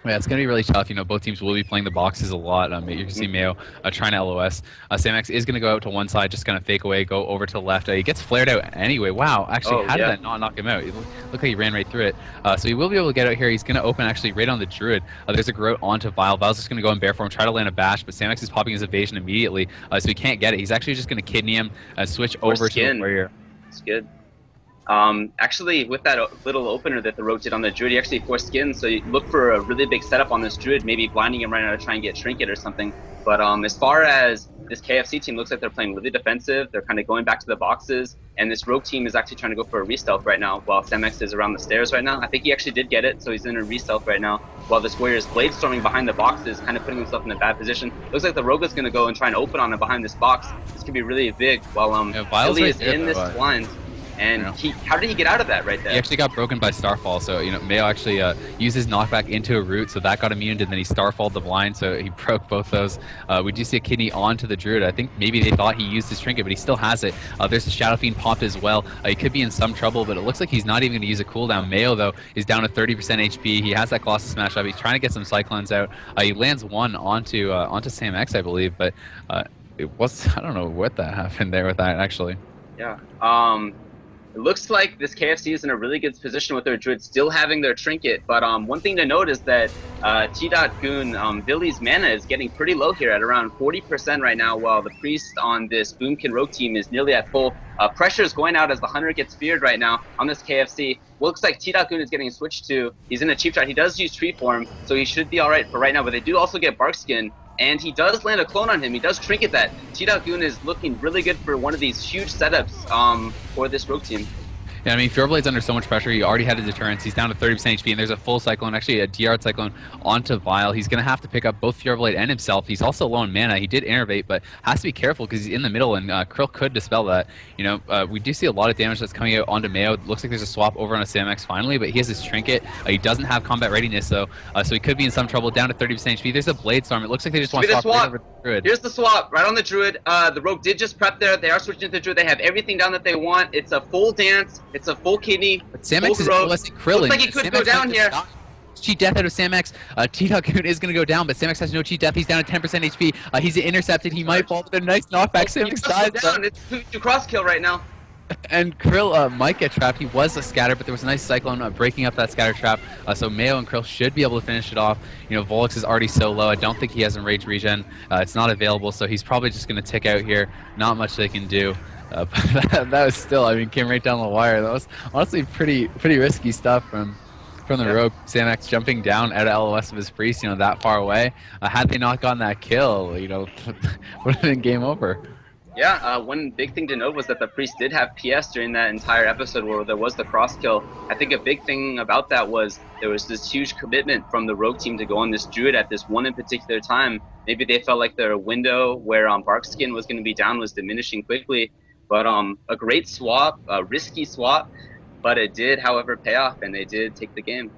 Yeah, it's going to be really tough. You know, both teams will be playing the boxes a lot. You can see Mayo trying to LOS. Samx is going to go out to one side, just kind of fake away, go over to the left. He gets flared out anyway. Wow, actually, Oh how did yeah. that not knock him out? It looked like he ran right through it. So he will be able to get out here. He's going to open actually right on the Druid. There's a Groat onto Vile. Vile's just going to go in bear form, try to land a bash, but Samx is popping his evasion immediately, so he can't get it. He's actually just going to kidney him, switch Or over to the skin. warrior. It's good. Actually, with that little opener that the Rogue did on the Druid, he actually forced skin, so you look for a really big setup on this Druid, maybe blinding him right now to try and get Trinket or something. But as far as this KFC team, looks like they're playing really defensive. They're kind of going back to the boxes, and this Rogue team is actually trying to go for a re-stealth right now, while Samx is around the stairs right now. I think he actually did get it, so he's in a re-stealth right now, while this Warrior is blade storming behind the boxes, kind of putting himself in a bad position. Looks like the Rogue is going to go and try and open on him behind this box. This could be really big, while Vilye is in this blind. And how did he get out of that right there? He actually got broken by Starfall, so Mayo actually used his knockback into a root, so that got immune, and then he Starfalled the blind, so he broke both those. We do see a kidney onto the Druid. I think maybe they thought he used his trinket, but he still has it. There's a Shadow Fiend popped as well. He could be in some trouble, but it looks like he's not even going to use a cooldown. Mayo, though, is down to 30% HP. He has that Colossus Smash up. He's trying to get some Cyclones out. He lands one onto Samx, I believe, but it was, I don't know what that happened there with that, actually. Yeah. It looks like this KFC is in a really good position with their Druid still having their trinket, but one thing to note is that T.Goon, Vilye's mana is getting pretty low here at around 40% right now, while the Priest on this Boomkin Rogue team is nearly at full. Pressure is going out as the Hunter gets feared right now on this KFC. Looks like T.Goon is getting switched to. He's in a cheap shot. He does use Tree Form, so he should be alright for right now, but they do also get Barkskin. And he does land a clone on him. He does trinket that. T.Goon is looking really good for one of these huge setups for this Rogue team. Yeah, I mean, Feorblade's under so much pressure. He already had a deterrence. He's down to 30% HP, and there's a full Cyclone, actually a DR Cyclone onto Vile. He's going to have to pick up both Feorblade and himself. He's also low on mana. He did innervate, but has to be careful because he's in the middle, and Khryl could dispel that. We do see a lot of damage that's coming out onto Mayo. It looks like there's a swap over on a Samx finally, but he has his trinket. He doesn't have combat readiness, though, so he could be in some trouble. Down to 30% HP. There's a Blade Storm. It looks like they just want to swap right over the Druid. Here's the swap, right on the Druid. The Rogue did just prep there. They are switching to the Druid. They have everything down that they want. It's a full dance. It's a full kidney. But Samx is LSing Khryl. Looks like he could go down here. Cheat death out of Samx. T.Goon is going to go down, but Samx has no cheat death. He's down to 10% HP. He's intercepted. He might fall, but a nice knockback. Samx dies. It's two cross kill right now. And Khryl might get trapped. He was a scatter, but there was a nice Cyclone breaking up that scatter trap. So Mayo and Khryl should be able to finish it off. Vollexz is already so low. I don't think he has Enraged Regen. It's not available, so he's probably just going to tick out here. Not much they can do. But that was still, I mean, came right down the wire. That was honestly pretty risky stuff from the Rogue. Samx jumping down out of LOS of his Priest, that far away. Had they not gotten that kill, would have been game over. Yeah, one big thing to note was that the Priest did have PS during that entire episode where there was the cross kill. I think a big thing about that was there was this huge commitment from the Rogue team to go on this Druid at this one in particular time. Maybe they felt like their window where Barkskin was going to be down was diminishing quickly. But a great swap, a risky swap, but it did, however, pay off, and they did take the game.